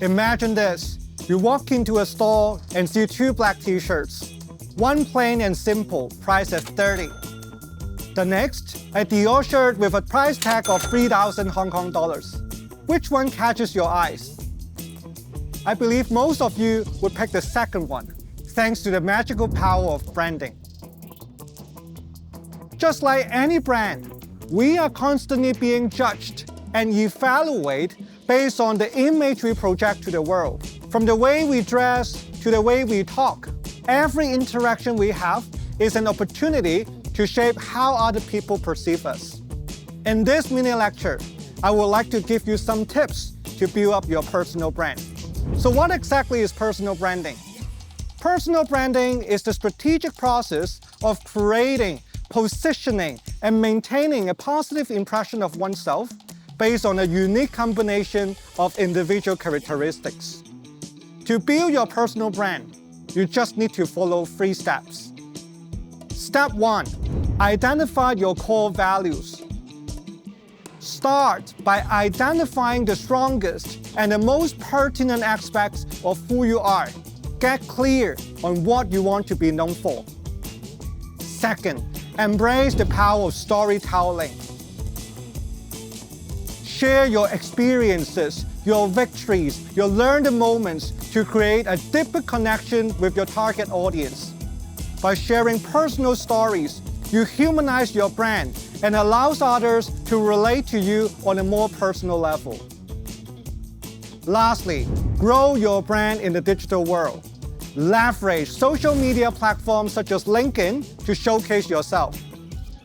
Imagine this. You walk into a store and see two black t-shirts. One plain and simple, priced at $30. The next, a Dior shirt with a price tag of 3,000 Hong Kong dollars. Which one catches your eyes? I believe most of you would pick the second one, thanks to the magical power of branding. Just like any brand, we are constantly being judged and evaluated based on the image we project to the world. From the way we dress to the way we talk, every interaction we have is an opportunity to shape how other people perceive us. In this mini lecture, I would like to give you some tips to build up your personal brand. So what exactly is personal branding? Personal branding is the strategic process of creating, positioning, and maintaining a positive impression of oneself based on a unique combination of individual characteristics. To build your personal brand, you just need to follow 3 steps. Step 1, identify your core values. Start by identifying the strongest and the most pertinent aspects of who you are. Get clear on what you want to be known for. Second, embrace the power of storytelling. Share your experiences, your victories, your learned moments to create a deeper connection with your target audience. By sharing personal stories, you humanize your brand and allows others to relate to you on a more personal level. Lastly, grow your brand in the digital world. Leverage social media platforms such as LinkedIn to showcase yourself.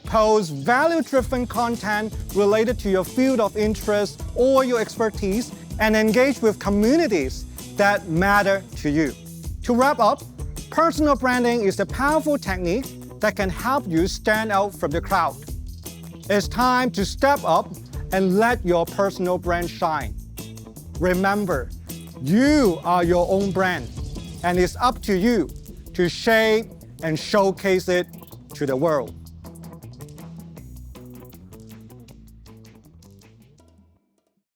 Post value-driven content related to your field of interest or your expertise and engage with communities that matter to you. To wrap up, personal branding is a powerful technique that can help you stand out from the crowd. It's time to step up and let your personal brand shine. Remember, you are your own brand, and it's up to you to shape and showcase it to the world.